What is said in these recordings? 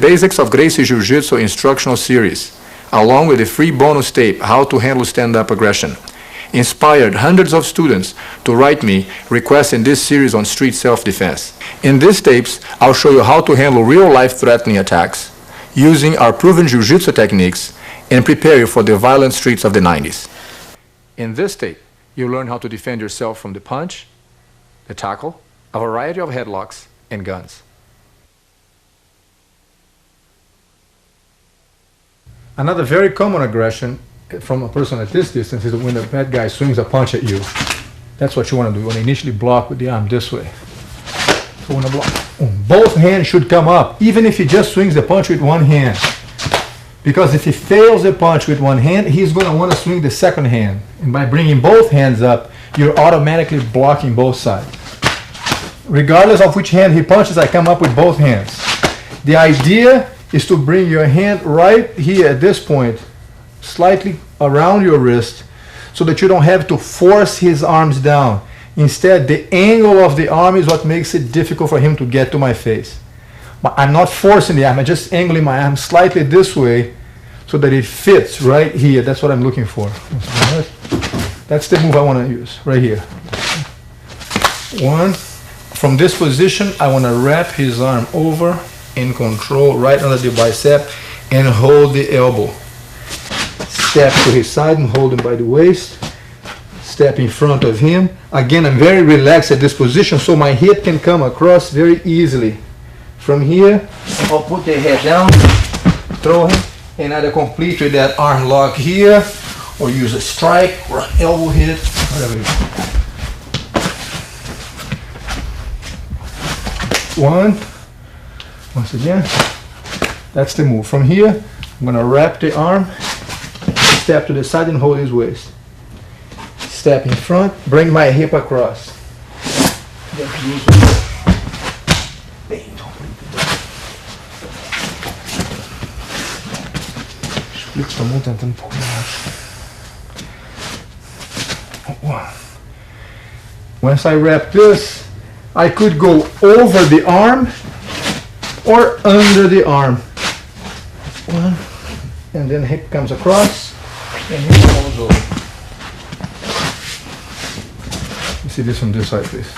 Basics of Gracie Jiu-Jitsu instructional series, along with a free bonus tape, How to Handle Stand-Up Aggression, inspired hundreds of students to write me requesting this series on street self-defense. In these tapes, I'll show you how to handle real-life threatening attacks using our proven Jiu-Jitsu techniques and prepare you for the violent streets of the 90s. In this tape, you'll learn how to defend yourself from the punch, the tackle, a variety of headlocks, and guns. Another very common aggression from a person at this distance is when the bad guy swings a punch at you. That's what you want to do. You want to initially block with the arm this way. So when I block, both hands should come up, even if he just swings the punch with one hand. Because if he fails the punch with one hand, he's going to want to swing the second hand. And by bringing both hands up, you're automatically blocking both sides. Regardless of which hand he punches, I come up with both hands. The idea is to bring your hand right here at this point, slightly around your wrist, so that you don't have to force his arms down. Instead, the angle of the arm is what makes it difficult for him to get to my face. But I'm not forcing the arm, I'm just angling my arm slightly this way so that it fits right here. That's what I'm looking for. That's the move I want to use, right here. One. From this position, I want to wrap his arm over in control right under the bicep and hold the elbow. Step to his side and hold him by the waist. Step in front of him. Again, I'm very relaxed at this position so my hip can come across very easily. From here, I'll put the head down, throw him, and either complete with that arm lock here or use a strike or an elbow hit, whatever you want. Once again, that's the move. From here, I'm going to wrap the arm, step to the side and hold his waist. Step in front, bring my hip across. Once I wrap this, I could go over the arm or under the arm. One, and then hip comes across and hip goes over. Let me see this from this side, please.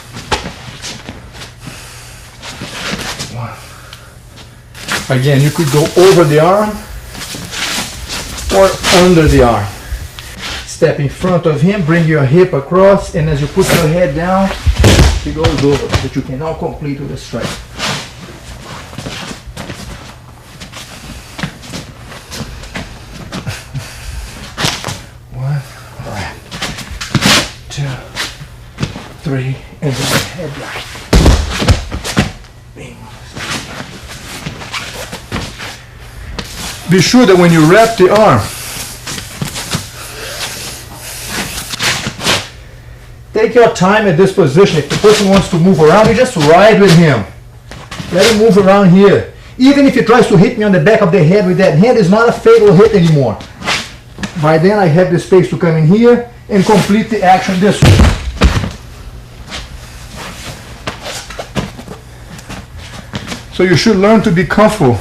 One. Again, you could go over the arm or under the arm. Step in front of him, bring your hip across, and as you put your head down, it goes over, that you can now complete with a strike. One, right, 2, 3, and then head right. Be sure that when you wrap the arm, take your time at this position. If the person wants to move around, you just ride with him. Let him move around here. Even if he tries to hit me on the back of the head with that hand, it's not a fatal hit anymore. By then I have the space to come in here and complete the action this way. So you should learn to be comfortable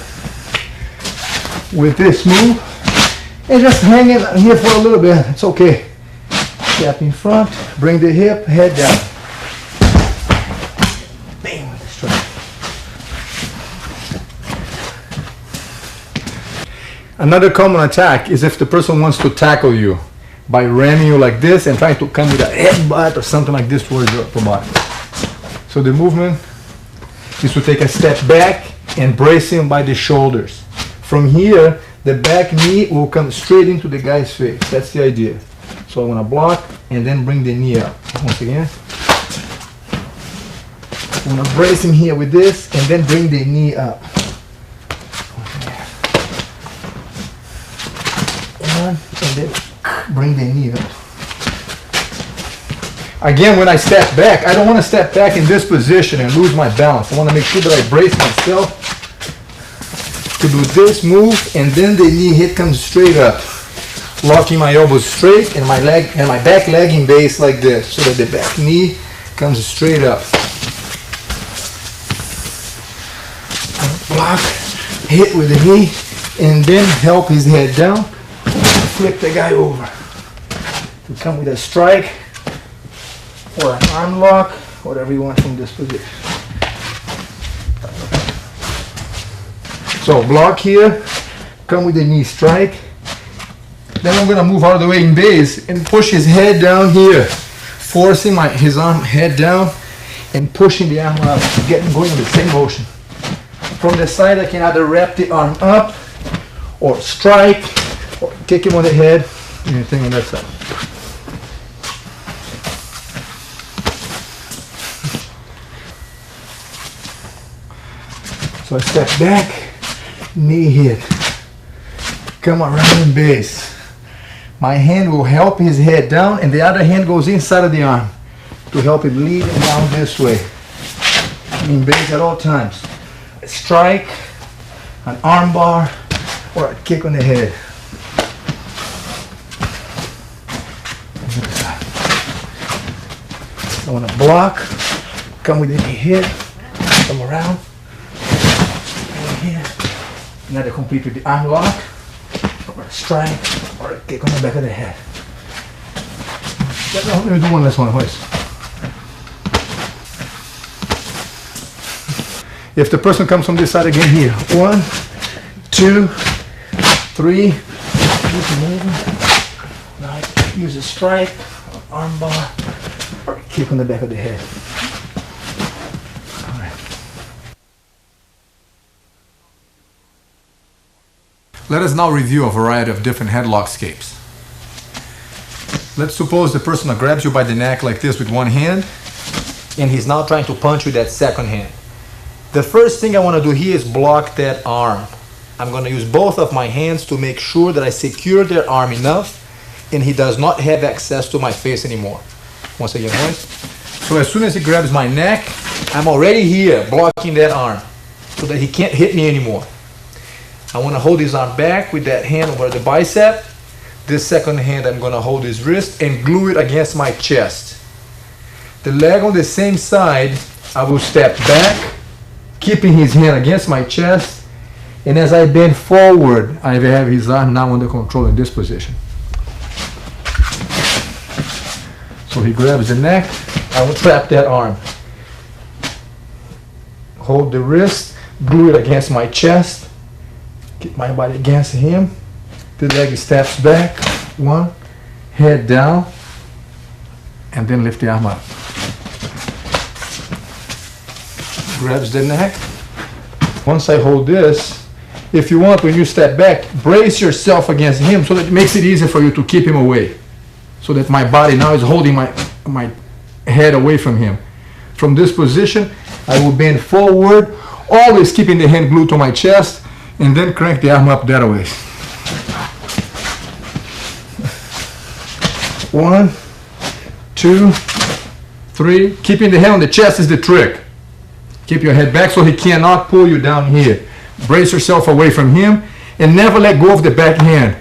with this move and just hang it here for a little bit. It's okay. Step in front, bring the hip, head down. Bang, straight. Another common attack is if the person wants to tackle you by ramming you like this and trying to come with a headbutt or something like this towards your upper body. So the movement is to take a step back and brace him by the shoulders. From here, the back knee will come straight into the guy's face. That's the idea. So I want to block and then bring the knee up. Once again. I want to brace him here with this and then bring the knee up. One, and then bring the knee up. Again, when I step back, I don't want to step back in this position and lose my balance. I want to make sure that I brace myself to do this move, and then the knee hit comes straight up, locking my elbows straight and my leg and my back leg in base like this, so that the back knee comes straight up. Block, hit with the knee, and then help his head down, flip the guy over. You come with a strike or an arm lock, whatever you want from this position. So block here, come with the knee strike. Then I'm gonna move all the way in base and push his head down here, forcing his arm head down and pushing the arm up, going in the same motion. From the side, I can either wrap the arm up or strike or kick him on the head, anything on that side. So I step back, knee hit, come around in base. My hand will help his head down, and the other hand goes inside of the arm to help him lead him down this way. In base at all times. A strike, an arm bar, or a kick on the head. I want to block, come with any hit, come around, here, another complete with the arm lock, or a strike, or a kick on the back of the head. Let me do one last one, Royce. If the person comes from this side again here, 1, 2, 3, keep him over. Now use a strike, or arm bar, or a kick on the back of the head. All right. Let us now review a variety of different headlock escapes. Let's suppose the person grabs you by the neck like this with one hand, and he's now trying to punch with that second hand. The first thing I want to do here is block that arm. I'm going to use both of my hands to make sure that I secure their arm enough and he does not have access to my face anymore. Once again, Royce. So as soon as he grabs my neck, I'm already here blocking that arm so that he can't hit me anymore. I want to hold his arm back with that hand over the bicep. This second hand, I'm going to hold his wrist and glue it against my chest. The leg on the same side, I will step back, keeping his hand against my chest, and as I bend forward, I have his arm now under control in this position. So he grabs the neck, I will trap that arm. Hold the wrist, glue it against my chest, keep my body against him. The leg steps back, 1, head down, and then lift the arm up. Grabs the neck. Once I hold this, if you want, when you step back, brace yourself against him so that it makes it easier for you to keep him away. So that my body now is holding my head away from him. From this position, I will bend forward, always keeping the hand glued to my chest, and then crank the arm up that way. 1, 2, 3. Keeping the hand on the chest is the trick. Keep your head back so he cannot pull you down here. Brace yourself away from him and never let go of the back hand.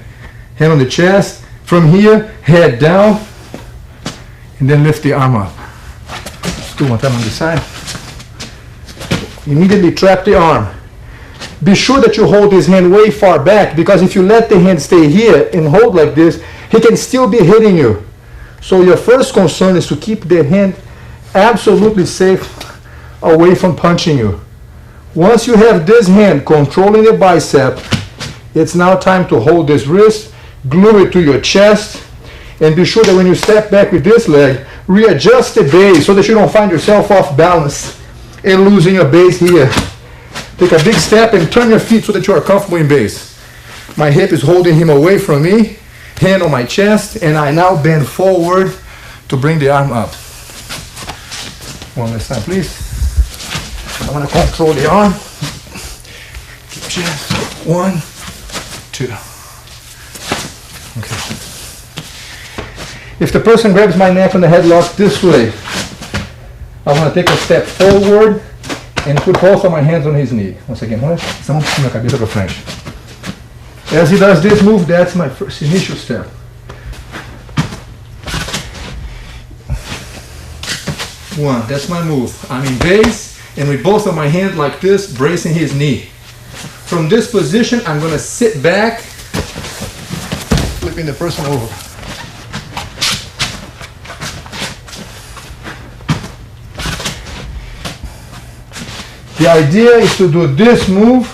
Hand on the chest. From here, head down and then lift the arm up. Let's do one time on the side. Immediately trap the arm. Be sure that you hold his hand way far back, because if you let the hand stay here and hold like this, he can still be hitting you. So your first concern is to keep the hand absolutely safe away from punching you. Once you have this hand controlling the bicep, it's now time to hold this wrist, glue it to your chest, and be sure that when you step back with this leg, readjust the base so that you don't find yourself off balance and losing your base here. Take a big step and turn your feet so that you are comfortable in base. My hip is holding him away from me, hand on my chest, and I now bend forward to bring the arm up. One last time, please. I want to control the arm. Keep chest. 1, 2. Okay. If the person grabs my neck on the headlock this way, I want to take a step forward and put both of my hands on his knee. Once again, essa mão por cima, cabeça para frente. As he does this move, that's my first initial step. One, that's my move. I'm in base, and with both of my hands like this, bracing his knee. From this position, I'm gonna sit back, flipping the person over. The idea is to do this move.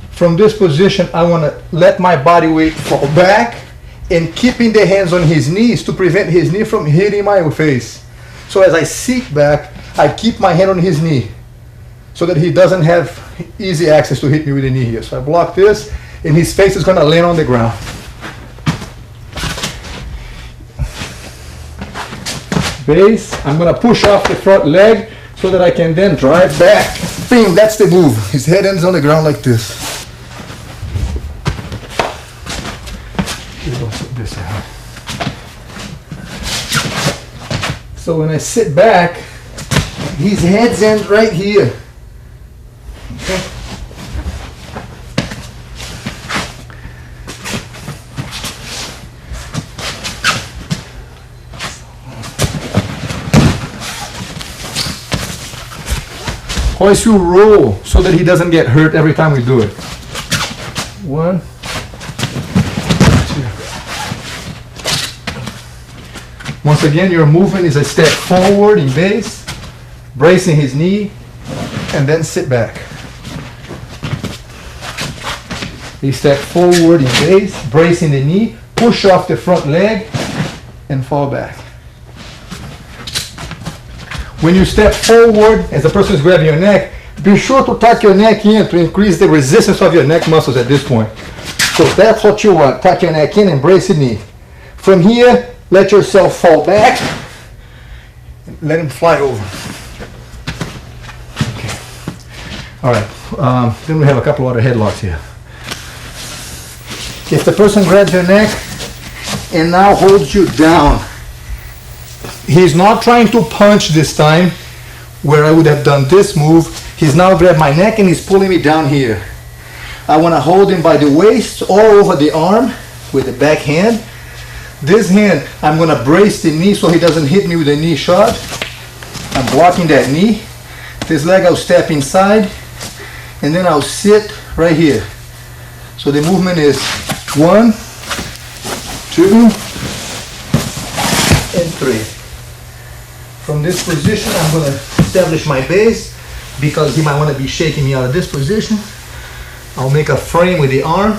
From this position, I want to let my body weight fall back and keeping the hands on his knees to prevent his knee from hitting my face. So as I sit back, I keep my hand on his knee so that he doesn't have easy access to hit me with the knee here. So I block this and his face is going to land on the ground. Base, I'm going to push off the front leg so that I can then drive back. Bam, that's the move. His head ends on the ground like this. So when I sit back, his head ends right here. Okay. Royce will roll so that he doesn't get hurt every time we do it. 1, 2. Once again, your movement is a step forward in base, bracing his knee, and then sit back. A step forward in base, bracing the knee, push off the front leg, and fall back. When you step forward, as the person is grabbing your neck, be sure to tuck your neck in to increase the resistance of your neck muscles at this point. So that's what you want. Tuck your neck in and brace the knee. From here, let yourself fall back. Let him fly over. Okay. All right. Then we have a couple other headlocks here. If the person grabs your neck and now holds you down, he's not trying to punch this time, where I would have done this move. He's now grabbed my neck and he's pulling me down here. I want to hold him by the waist or over the arm with the back hand. This hand, I'm going to brace the knee so he doesn't hit me with a knee shot. I'm blocking that knee. This leg, I'll step inside and then I'll sit right here. So the movement is 1, 2, and 3. From this position, I'm going to establish my base because he might want to be shaking me out of this position. I'll make a frame with the arm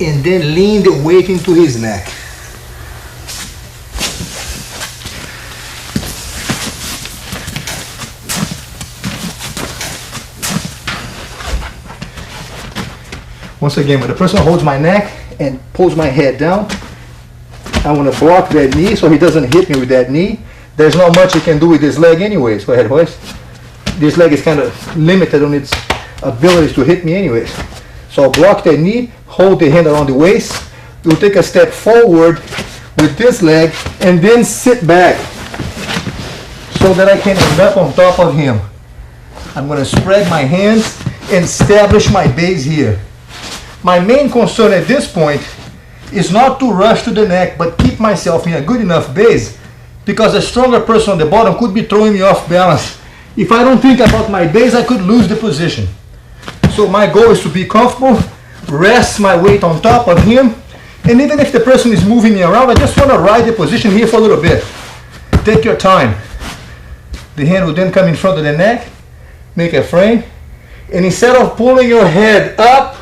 and then lean the weight into his neck. Once again, when the person holds my neck and pulls my head down, I want to block that knee so he doesn't hit me with that knee. There's not much he can do with this leg anyways. Go ahead, Royce. This leg is kind of limited on its abilities to hit me anyways. So I'll block that knee, hold the hand around the waist. We'll take a step forward with this leg and then sit back so that I can end up on top of him. I'm going to spread my hands and establish my base here. My main concern at this point is not to rush to the neck, but keep myself in a good enough base, because a stronger person on the bottom could be throwing me off balance. If I don't think about my base, I could lose the position. So my goal is to be comfortable, rest my weight on top of him, and even if the person is moving me around, I just want to ride the position here for a little bit. Take your time. The hand will then come in front of the neck, make a frame, and instead of pulling your head up,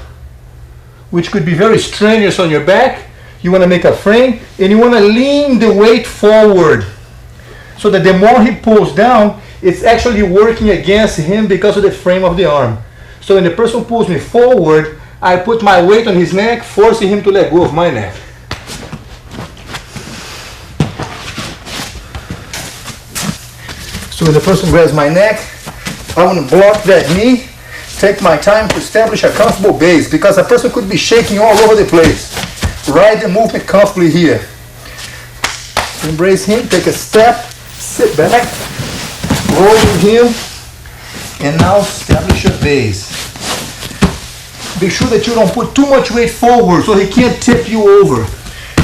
which could be very strenuous on your back, you want to make a frame and you want to lean the weight forward so that the more he pulls down, it's actually working against him because of the frame of the arm. So when the person pulls me forward, I put my weight on his neck, forcing him to let go of my neck. So when the person grabs my neck, I want to block that knee, take my time to establish a comfortable base, because a person could be shaking all over the place. Ride the movement comfortably here. Embrace him, take a step, sit back, roll with him, and now establish your base. Be sure that you don't put too much weight forward so he can't tip you over.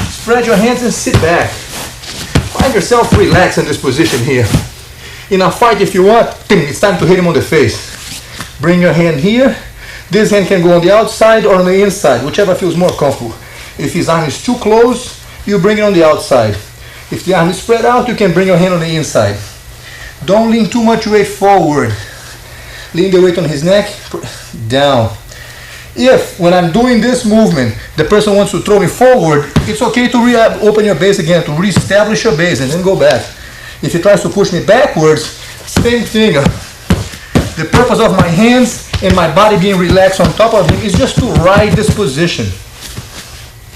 Spread your hands and sit back. Find yourself relaxed in this position here. In a fight, if you want, it's time to hit him on the face. Bring your hand here, This hand can go on the outside or on the inside, whichever feels more comfortable. If his arm is too close, you bring it on the outside. If the arm is spread out, you can bring your hand on the inside. Don't lean too much weight forward. Lean the weight on his neck, down. If, when I'm doing this movement, the person wants to throw me forward, it's okay to open your base again, to reestablish your base and then go back. If he tries to push me backwards, same thing. The purpose of my hands and my body being relaxed on top of him is just to ride this position.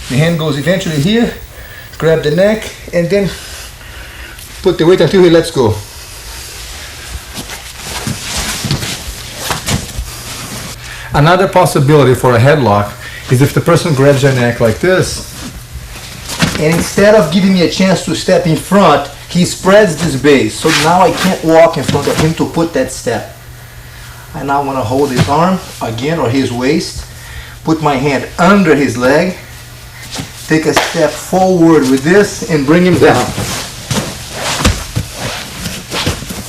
The hand goes eventually here, grab the neck, and then put the weight until he lets go. Another possibility for a headlock is if the person grabs your neck like this, and instead of giving me a chance to step in front, he spreads this base. So now I can't walk in front of him to put that step. I now want to hold his arm again, or his waist, put my hand under his leg, take a step forward with this and bring him down.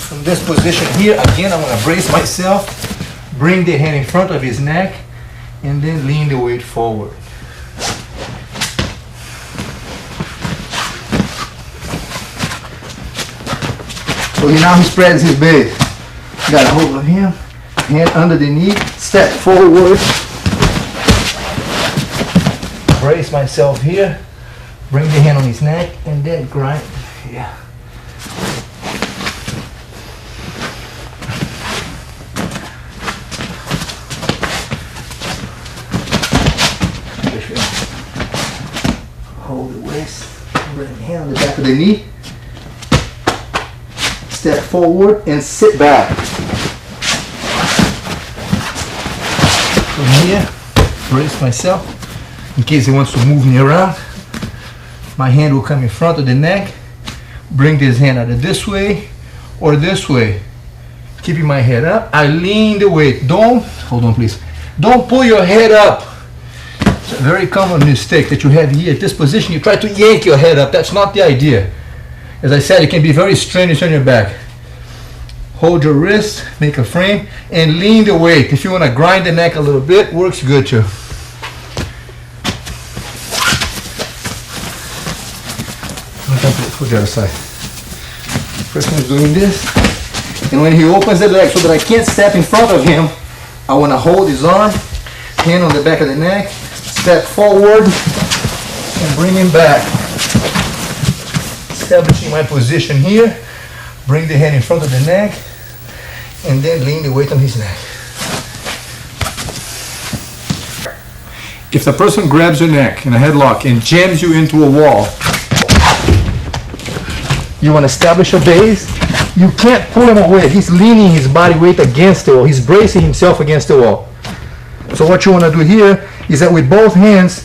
From this position here, again, I'm going to brace myself, bring the hand in front of his neck, and then lean the weight forward. So now he spreads his base. Got a hold of him, hand under the knee, step forward, brace myself here, bring the hand on his neck, and then grind. Yeah. Hold the waist, bring the hand on the back of the knee, step forward and sit back. From here, brace myself in case he wants to move me around. My hand will come in front of the neck, bring this hand either this way or this way. Keeping my head up, I lean the weight. Hold on please. Don't pull your head up. It's a very common mistake that you have here. At this position, you try to yank your head up. That's not the idea. As I said, it can be very strenuous on your back. Hold your wrist, make a frame, and lean the weight. If you want to grind the neck a little bit, works good too. Put the other side. First one is doing this. And when he opens the leg so that I can't step in front of him, I want to hold his arm, hand on the back of the neck, step forward and bring him back. Establishing my position here, bring the hand in front of the neck, and then lean the weight on his neck. If the person grabs your neck in a headlock and jams you into a wall, you want to establish a base, you can't pull him away. He's leaning his body weight against the wall. He's bracing himself against the wall. So what you want to do here is that with both hands,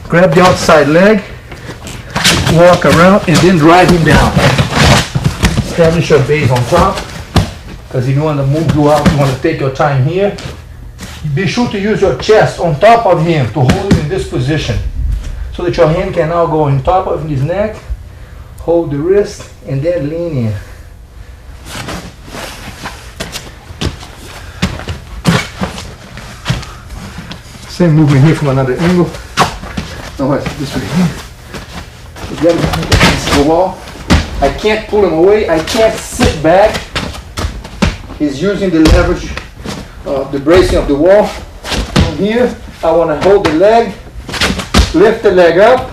grab the outside leg, walk around, and then drive him down. Establish your base on top, because if you want to move you out, you want to take your time here. Be sure to use your chest on top of him to hold him in this position, so that your hand can now go on top of his neck, hold the wrist, and then lean in. Same movement here from another angle. Now watch this way here. Again, against the wall. I can't pull him away. I can't sit back. He's using the leverage of the bracing of the wall. From here, I want to hold the leg, lift the leg up,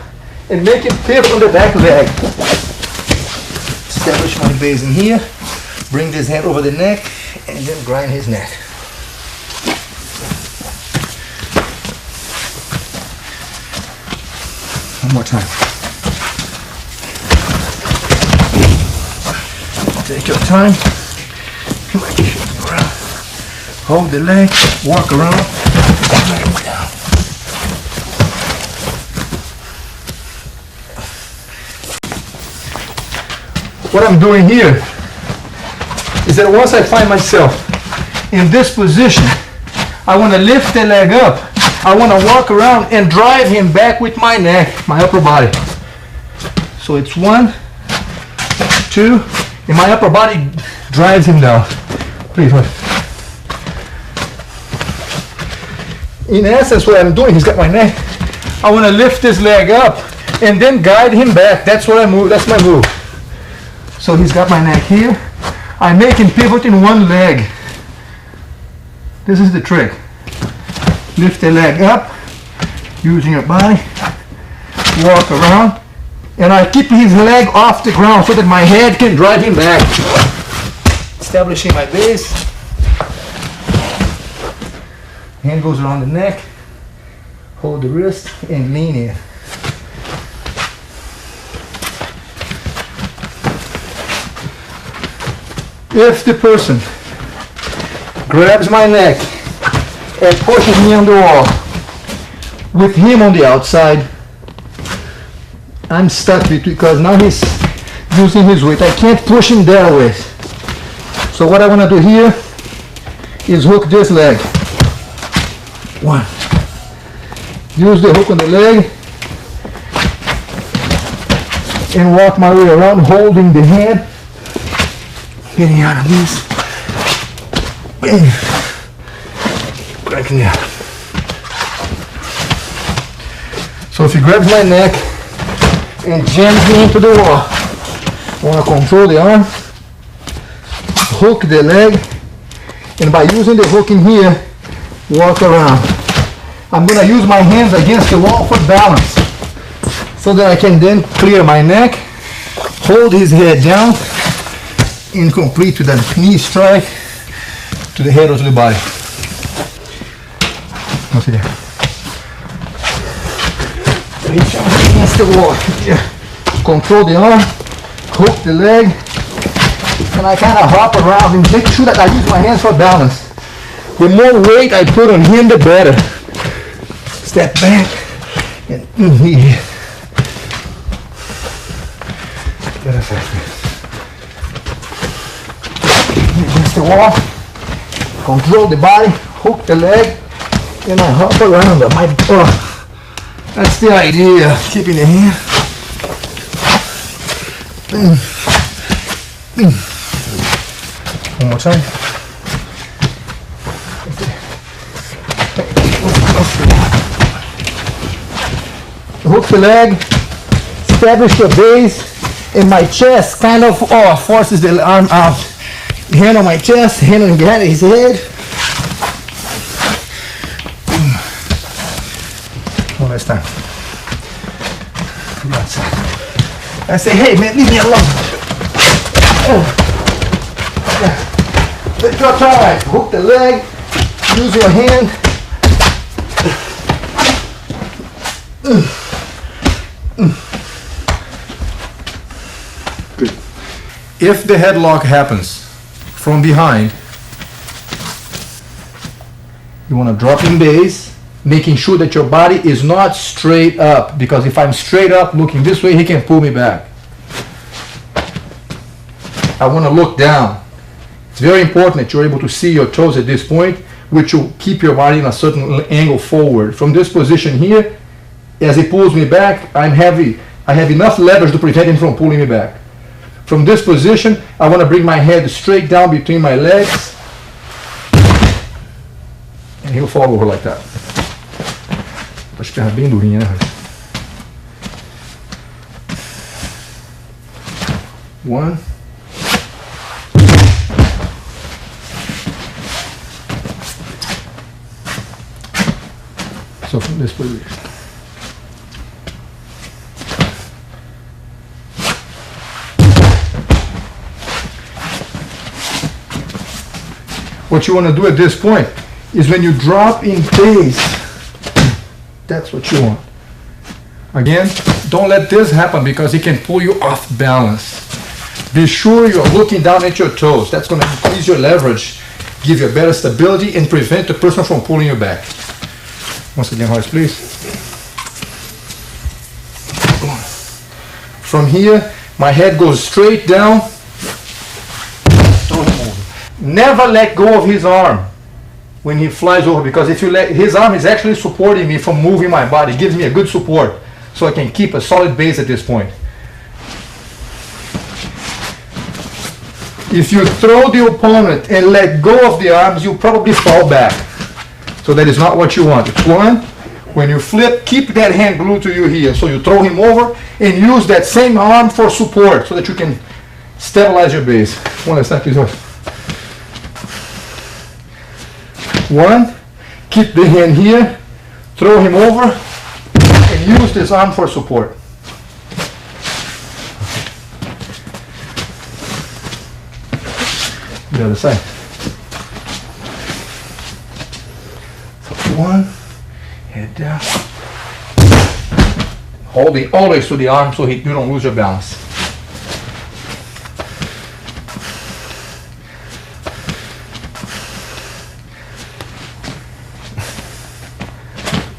and make it pivot on the back leg. Establish my base in here. Bring this hand over the neck, and then grind his neck. One more time. Take your time. Hold the leg, walk around, drag him down. What I'm doing here is that once I find myself in this position, I want to lift the leg up. I want to walk around and drive him back with my neck, my upper body. So it's 1, 2, and my upper body drives him down. Please, wait. in essence, what I'm doing, he's got my neck. I want to lift this leg up and then guide him back. That's what I move. That's my move. So he's got my neck here. I make him pivot in one leg. This is the trick. Lift the leg up, using your body, walk around, and I keep his leg off the ground so that my head can drive him back. Establishing my base. Hand goes around the neck, hold the wrist, and lean in. If the person grabs my neck and pushes me on the wall with him on the outside, I'm stuck because now he's using his weight. I can't push him that way. So what I want to do here is hook this leg. One. Use the hook on the leg and walk my way around, holding the hand, getting out of this. Bam. Breaking out. So if he grabs my neck and jams me into the wall, I want to control the arm, hook the leg, and by using the hook in here, walk around. I'm going to use my hands against the wall for balance so that I can then clear my neck, hold his head down, and complete with a knee strike to the head or to the body. Once again. Reach out against the wall. Yeah. Control the arm, hook the leg, and I kind of hop around and make sure that I use my hands for balance. The more weight I put on him, the better. Step back and yeah. Get effective. Against the wall, control the body, hook the leg, and I hop around them. That's the idea, keeping the hand. One more time. Hook the leg, establish your base, and my chest kind of forces the arm out. Hand on my chest, hand on behind his head. One last time. I say, hey man, leave me alone. Take your time. Hook the leg, use your hand. Good. If the headlock happens from behind, you want to drop in base, making sure that your body is not straight up, because if I'm straight up looking this way, he can pull me back. I want to look down. It's very important that you're able to see your toes at this point, which will keep your body in a certain angle forward. From this position here, as he pulls me back, I'm heavy. I have enough leverage to prevent him from pulling me back. From this position, I want to bring my head straight down between my legs, and he'll fall over like that. As pernas bem durinhas, né? One. So from this position. What you want to do at this point is when you drop in base, that's what you want. Again, don't let this happen because it can pull you off balance. Be sure you're looking down at your toes. That's going to increase your leverage, give you a better stability, and prevent the person from pulling you back. Once again, Royce, please. From here, my head goes straight down. Don't move. Never let go of his arm when he flies over, because if you let, his arm is actually supporting me from moving my body. It gives me a good support so I can keep a solid base at this point. If you throw the opponent and let go of the arms, you'll probably fall back. So that is not what you want. It's one. When you flip, keep that hand glued to you here. So you throw him over and use that same arm for support so that you can stabilize your base. One last time, please. One. Keep the hand here. Throw him over and use this arm for support. The other side. So one. Head down. Holding always to the arm so you don't lose your balance.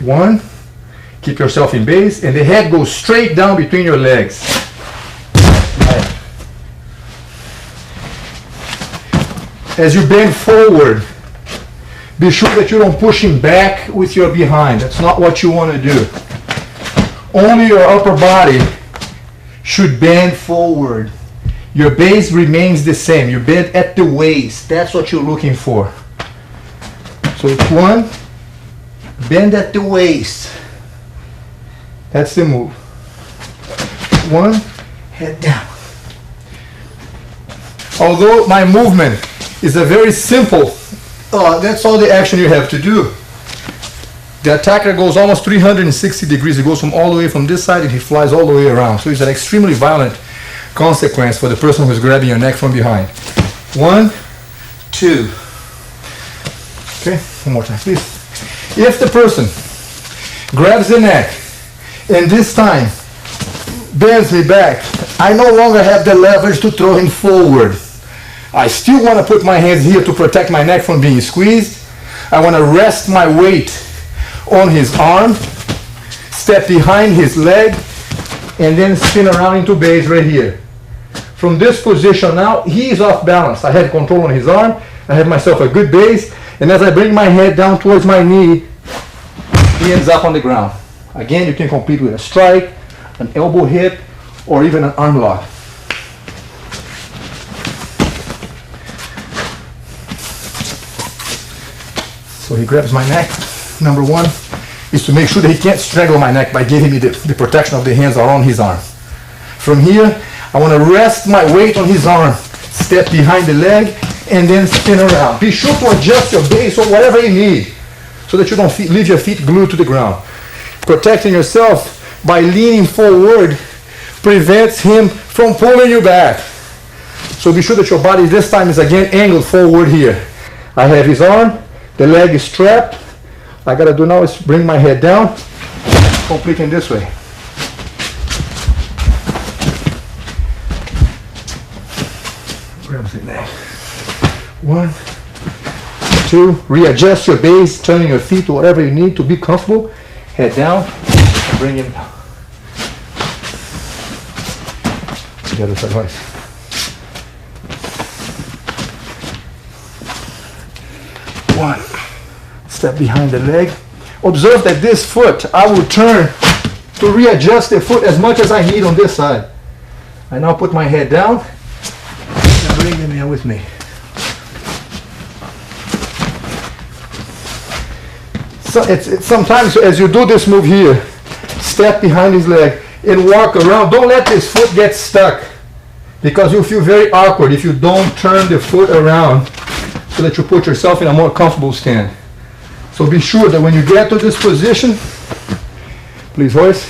One. Keep yourself in base, and the head goes straight down between your legs. As you bend forward, be sure that you don't push him back with your behind. That's not what you want to do. Only your upper body should bend forward. Your base remains the same. You bend at the waist. That's what you're looking for. So it's one, bend at the waist. That's the move. One, head down. Although my movement is a very simple, that's all the action you have to do. The attacker goes almost 360 degrees. He goes from all the way from this side and he flies all the way around. So it's an extremely violent consequence for the person who's grabbing your neck from behind. One, two. Okay, one more time, please. If the person grabs the neck and this time bends me back, I no longer have the leverage to throw him forward. I still want to put my hands here to protect my neck from being squeezed. I want to rest my weight on his arm, step behind his leg, and then spin around into base right here. From this position now, he is off balance. I had control on his arm. I have myself a good base, and as I bring my head down towards my knee, he ends up on the ground. Again, you can complete with a strike, an elbow hit, or even an arm lock. So he grabs my neck. Number one is to make sure that he can't strangle my neck by giving me the protection of the hands around his arm. From here, I want to rest my weight on his arm, step behind the leg, and then spin around. Be sure to adjust your base or whatever you need so that you don't leave your feet glued to the ground. Protecting yourself by leaning forward prevents him from pulling you back. So be sure that your body this time is again angled forward here. I have his arm, the leg is strapped. All I gotta do now is bring my head down, completing this way. Grab the neck. One, two, readjust your base, turning your feet to whatever you need to be comfortable. Head down, and bring him down. The other side, Royce. One, step behind the leg. Observe that this foot, I will turn to readjust the foot as much as I need on this side. I now put my head down and bring him in with me. So it's sometimes as you do this move here, step behind his leg and walk around. Don't let this foot get stuck because you'll feel very awkward if you don't turn the foot around so that you put yourself in a more comfortable stand. So be sure that when you get to this position, please, Royce,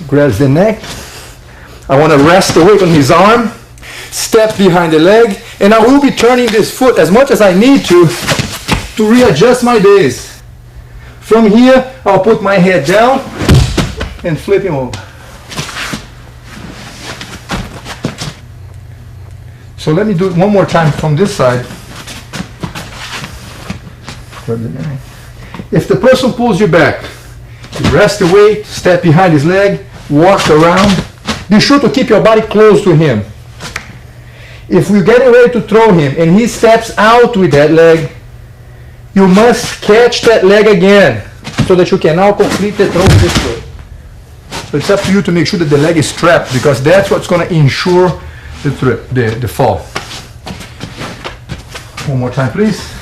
grabs the neck. I want to rest the weight on his arm, step behind the leg, and I will be turning this foot as much as I need to readjust my base. From here, I'll put my head down and flip him over. So let me do it one more time from this side. If the person pulls you back, you rest the weight, step behind his leg, walk around. Be sure to keep your body close to him. If we're getting ready to throw him and he steps out with that leg, you must catch that leg again so that you can now complete the throw this way. So it's up to you to make sure that the leg is strapped because that's what's going to ensure the fall. One more time, please.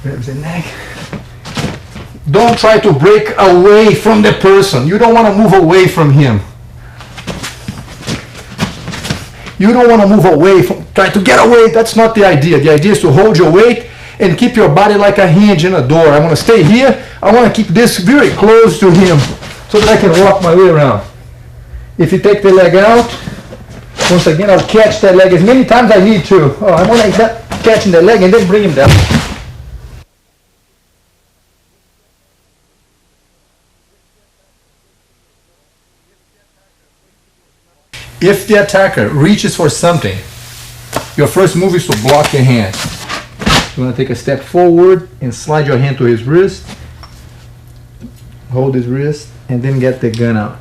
Grabs the neck. Don't try to break away from the person. You don't want to move away from him. You don't want to move away from, try to get away. That's not the idea. The idea is to hold your weight and keep your body like a hinge in a door. I want to stay here. I want to keep this very close to him so that I can walk my way around. If you take the leg out, once again, I'll catch that leg as many times as I need to. Oh, I'm only catching the leg and then bring him down. If the attacker reaches for something, your first move is to block your hand. You want to take a step forward and slide your hand to his wrist. Hold his wrist and then get the gun out.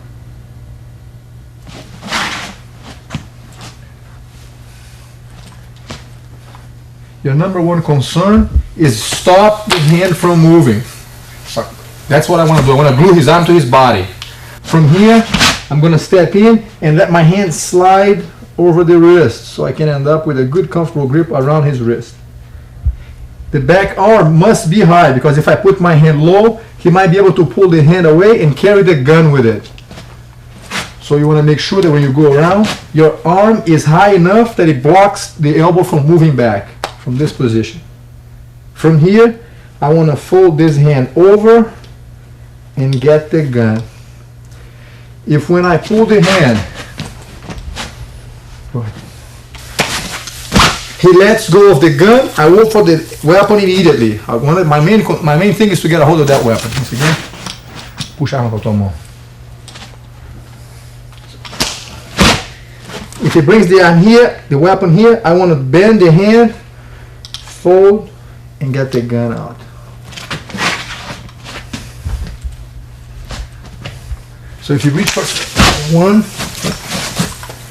Your number one concern is stop the hand from moving. That's what I want to do. I want to glue his arm to his body. From here, I'm going to step in and let my hand slide over the wrist so I can end up with a good comfortable grip around his wrist. The back arm must be high because if I put my hand low, he might be able to pull the hand away and carry the gun with it. So you want to make sure that when you go around, your arm is high enough that it blocks the elbow from moving back from this position. From here, I want to fold this hand over and get the gun. If when I pull the hand, he lets go of the gun, I will for the weapon immediately. My main thing is to get a hold of that weapon. Once again, puxa a arma com a tua mão. If he brings the arm here, the weapon here, I want to bend the hand, fold, and get the gun out. So if you reach for one,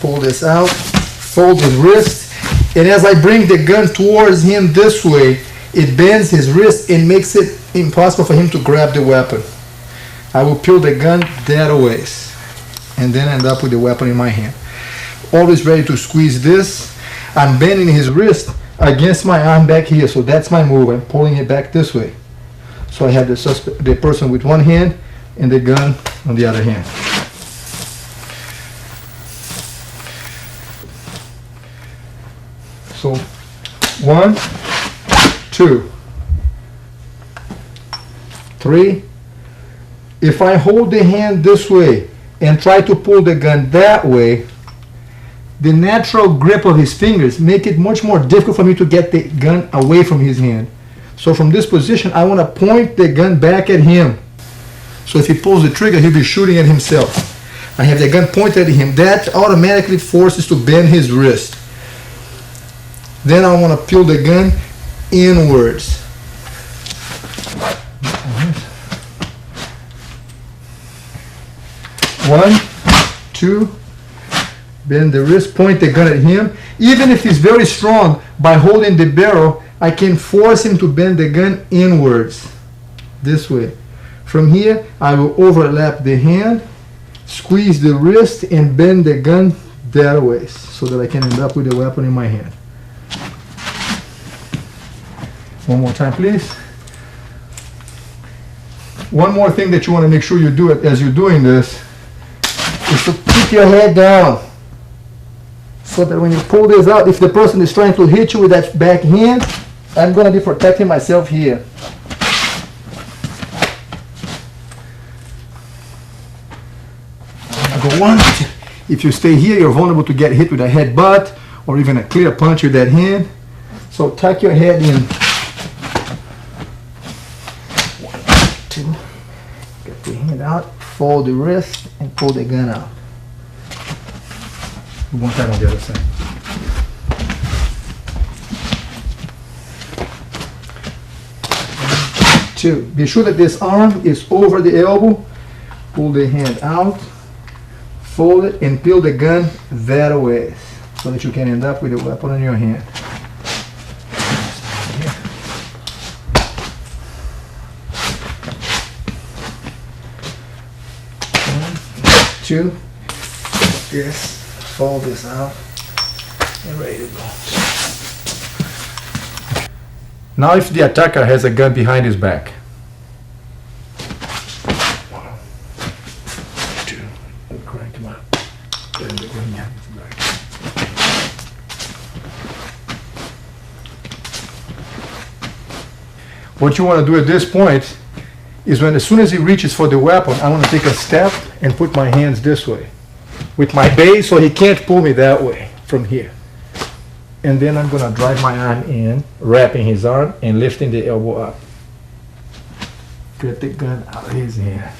pull this out, fold his wrist, and as I bring the gun towards him this way, it bends his wrist and makes it impossible for him to grab the weapon. I will peel the gun that way, and then end up with the weapon in my hand. Always ready to squeeze this. I'm bending his wrist against my arm back here, so that's my move. I'm pulling it back this way. So I have the person with one hand and the gun on the other hand. So 1, 2, 3. If I hold the hand this way and try to pull the gun that way, the natural grip of his fingers make it much more difficult for me to get the gun away from his hand. So from this position, I want to point the gun back at him. So if he pulls the trigger, he'll be shooting at himself. I have the gun pointed at him. That automatically forces to bend his wrist. Then I want to peel the gun inwards. 1, 2, bend the wrist, point the gun at him. Even if he's very strong, by holding the barrel, I can force him to bend the gun inwards, this way. From here, I will overlap the hand, squeeze the wrist, and bend the gun that way, so that I can end up with the weapon in my hand. One more time, please. One more thing that you want to make sure you do it as you're doing this is to keep your head down, so that when you pull this out, if the person is trying to hit you with that back hand, I'm going to be protecting myself here. I go 1, 2. If you stay here, you're vulnerable to get hit with a headbutt or even a clear punch with that hand. So tuck your head in. 1, 2. Get the hand out, fold the wrist, and pull the gun out. One time on the other side. 2. Be sure that this arm is over the elbow. Pull the hand out, fold it, and peel the gun that way, so that you can end up with a weapon in your hand. 1, 2. This. Fold this out and ready to go. Now if the attacker has a gun behind his back. 1, 2, crank him up. What you want to do at this point is when as soon as he reaches for the weapon, I want to take a step and put my hands this way with my base so he can't pull me that way from here. And then I'm going to drive my arm in, wrapping his arm and lifting the elbow up. Get the gun out of his hand.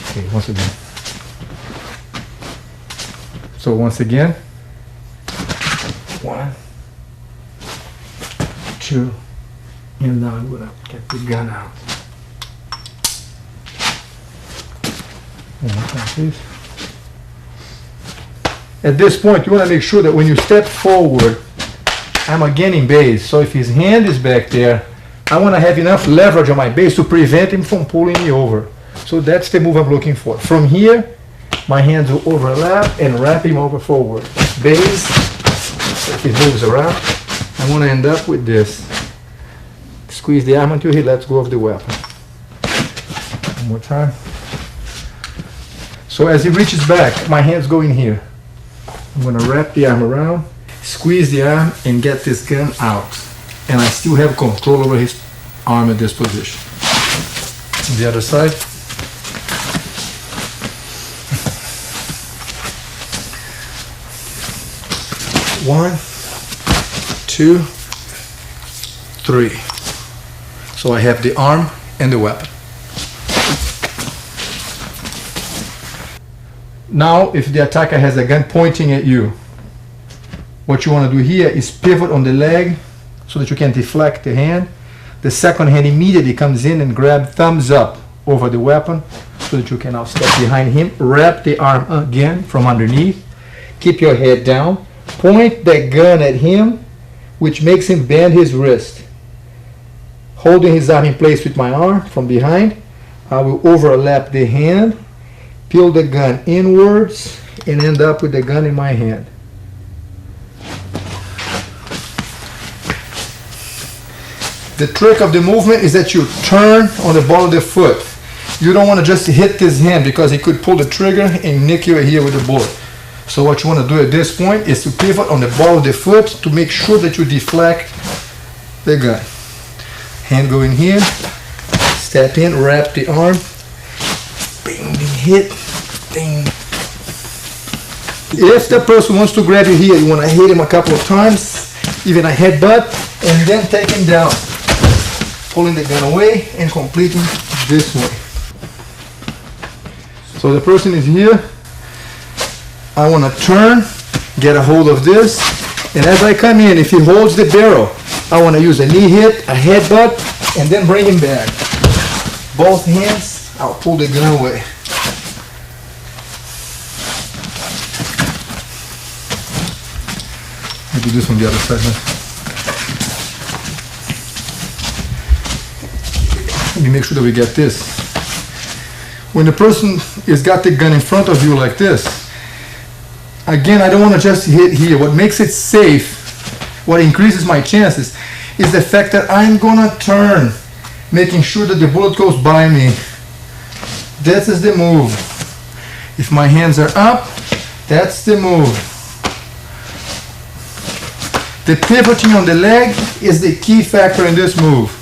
Okay, once again. So once again, 1, 2, and now I'm going to get the gun out. One more time, please. At this point, you want to make sure that when you step forward, I'm again in base. So if his hand is back there, I want to have enough leverage on my base to prevent him from pulling me over. So that's the move I'm looking for. From here, my hands will overlap and wrap him over forward. Base, so if he moves around, I want to end up with this. Squeeze the arm until he lets go of the weapon. One more time. So as he reaches back, my hands go in here. I'm going to wrap the arm around, squeeze the arm, and get this gun out. And I still have control over his arm at this position. On the other side. One, 2, 3. So I have the arm and the weapon. Now, if the attacker has a gun pointing at you, what you want to do here is pivot on the leg so that you can deflect the hand. The second hand immediately comes in and grab thumbs up over the weapon so that you can now step behind him. Wrap the arm again from underneath. Keep your head down. Point the gun at him, which makes him bend his wrist. Holding his arm in place with my arm from behind, I will overlap the hand, peel the gun inwards, and end up with the gun in my hand. The trick of the movement is that you turn on the ball of the foot. You don't want to just hit this hand because he could pull the trigger and nick you here with the bullet. So what you want to do at this point is to pivot on the ball of the foot to make sure that you deflect the gun. Hand go in here, step in, wrap the arm, bing, bing, hit, ding. If the person wants to grab you here, you want to hit him a couple of times, even a headbutt, and then take him down, pulling the gun away and completing this way. So the person is here. I want to turn, get a hold of this, and as I come in, if he holds the barrel, I want to use a knee hit, a headbutt, and then bring him back. Both hands, I'll pull the gun away. I'll do this on the other side now. Let me make sure that we get this. When the person has got the gun in front of you like this, again, I don't want to just hit here. What makes it safe, what increases my chances, is the fact that I'm going to turn, making sure that the bullet goes by me. This is the move. If my hands are up, that's the move. The pivoting on the leg is the key factor in this move.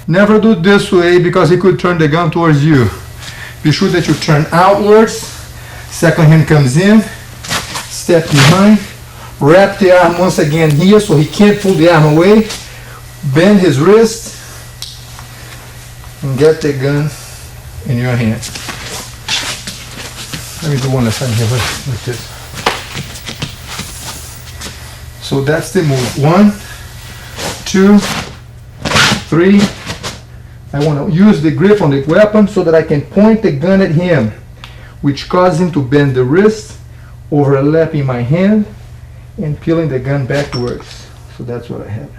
Never do it this way because he could turn the gun towards you. Be sure that you turn outwards. Second hand comes in. Step behind, wrap the arm once again here so he can't pull the arm away, bend his wrist, and get the gun in your hand. Let me do one last time here like this. So that's the move. 1, 2, 3. I want to use the grip on the weapon so that I can point the gun at him, which causes him to bend the wrist, overlapping my hand and peeling the gun backwards. So that's what I have.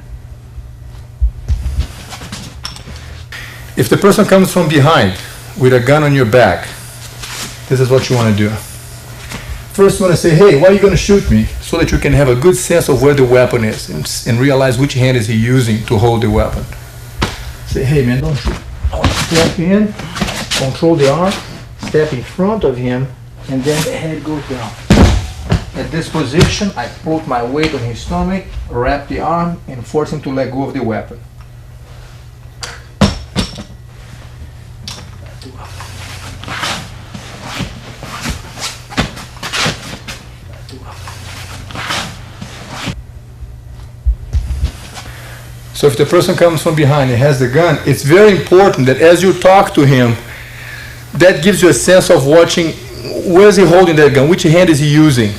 If the person comes from behind with a gun on your back, this is what you want to do. First you want to say, hey, why are you going to shoot me? so that you can have a good sense of where the weapon is and realize which hand is he using to hold the weapon. Say, hey man, don't shoot. I want to step in, control the arm, step in front of him, and then the head goes down. At this position, I put my weight on his stomach, wrap the arm, and force him to let go of the weapon. So if the person comes from behind and has the gun, it's very important that as you talk to him, that gives you a sense of watching, where is he holding that gun? Which hand is he using?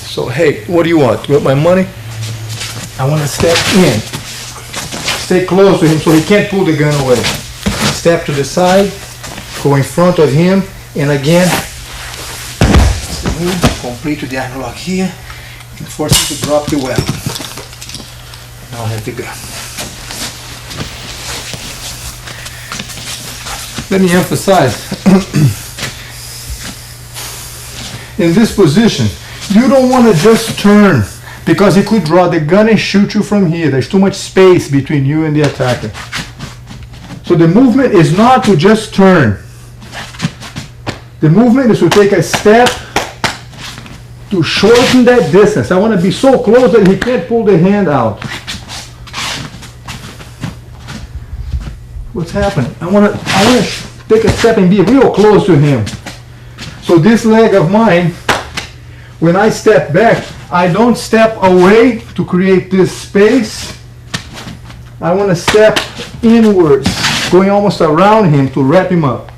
So, hey, what do you want? You want my money? I want to step in. Stay close to him so he can't pull the gun away. Step to the side, go in front of him, and again, complete the arm lock here, and force him to drop the weapon. Now I have the gun. Let me emphasize, in this position, you don't want to just turn, because he could draw the gun and shoot you from here. There's too much space between you and the attacker. So the movement is not to just turn. The movement is to take a step to shorten that distance. I want to be so close that he can't pull the hand out. What's happening? I want to take a step and be real close to him. So this leg of mine, when I step back, I don't step away to create this space. I want to step inwards, going almost around him to wrap him up.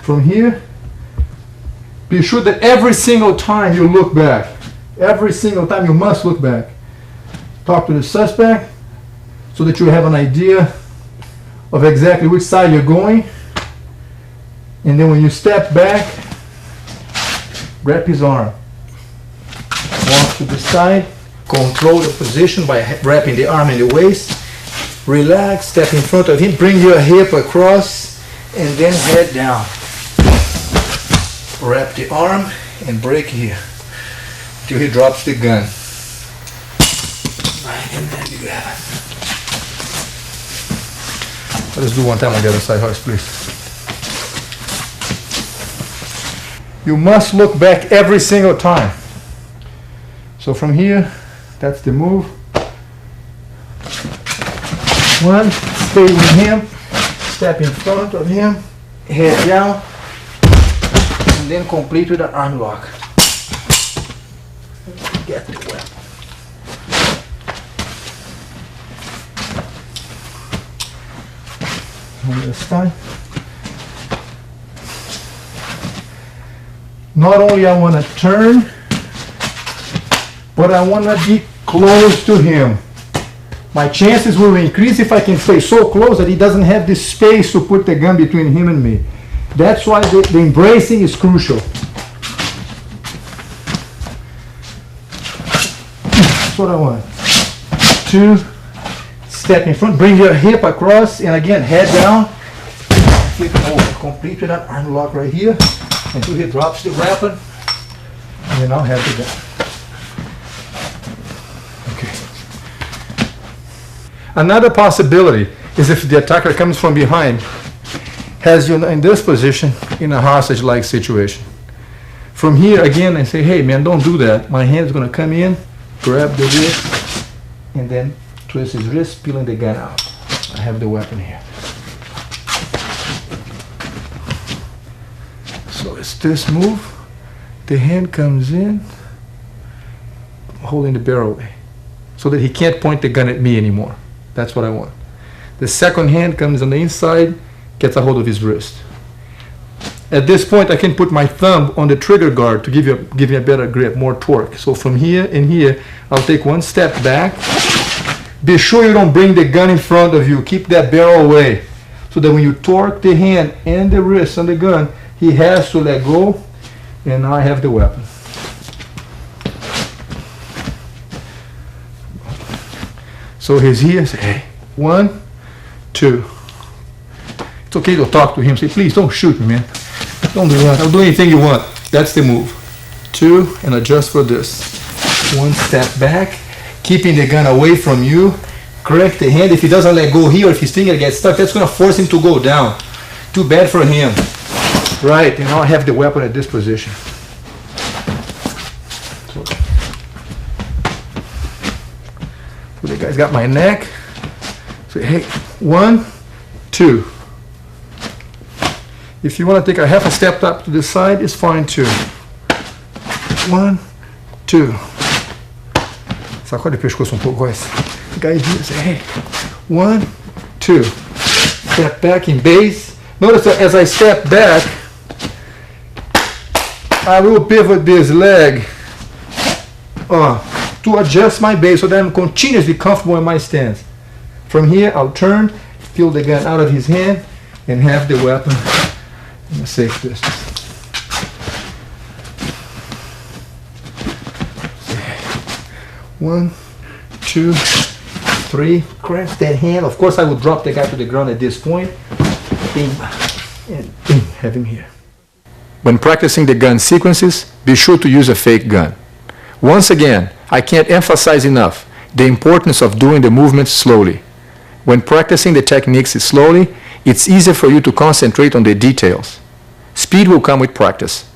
From here, be sure that every single time you look back, every single time you must look back. Talk to the suspect so that you have an idea of exactly which side you're going. And then when you step back, grab his arm. Walk to the side, control the position by wrapping the arm in the waist. Relax, step in front of him, bring your hip across, and then head down. Wrap the arm and break here until he drops the gun. And then you have it. Let's do one time on the other side, Royce, please. You must look back every single time. So from here, that's the move. One, stay with him, step in front of him, head down, and then complete with an arm lock. Get the weapon. On this time. Not only I want to turn, but I want to be close to him. My chances will increase if I can stay so close that he doesn't have the space to put the gun between him and me. That's why the embracing is crucial. That's what I want. 2, step in front, bring your hip across, and again, head down, flip over. Complete with an arm lock right here, until he drops the weapon, and then I'll have the gun. Another possibility is if the attacker comes from behind, has you in this position in a hostage-like situation. From here, again, I say, hey man, don't do that. My hand is going to come in, grab the wrist, and then twist his wrist, peeling the gun out. I have the weapon here. So it's this move. The hand comes in, holding the barrel away, so that he can't point the gun at me anymore. That's what I want. The second hand comes on the inside, gets a hold of his wrist. At this point, I can put my thumb on the trigger guard to give me a better grip, more torque. So from here and here, I'll take one step back. Be sure you don't bring the gun in front of you. Keep that barrel away, so that when you torque the hand and the wrist on the gun, he has to let go, and now I have the weapon. So he's here, say, hey, 1, 2. It's okay to talk to him, say, please don't shoot me, man. Don't do that. Don't do anything you want. That's the move. 2, and adjust for this. 1 step back, keeping the gun away from you. Correct the hand. If he doesn't let go here, or if his finger gets stuck, that's going to force him to go down. Too bad for him. Right, and now I have the weapon at this position. So the guy's got my neck. So hey, 1, 2. If you want to take a half a step up to the side, it's fine too. 1, 2. Sacode o pescoço pouco, Royce. Guide you, say hey. 1, 2. Step back in base. Notice that as I step back, I will pivot this leg to adjust my base so that I'm continuously comfortable in my stance. From here, I'll turn, peel the gun out of his hand, and have the weapon in a safe distance. 1, 2, 3. Grab that hand. Of course, I would drop the guy to the ground at this point. Bing, and bing, have him here. When practicing the gun sequences, be sure to use a fake gun. Once again, I can't emphasize enough the importance of doing the movements slowly. When practicing the techniques slowly, it's easier for you to concentrate on the details. Speed will come with practice.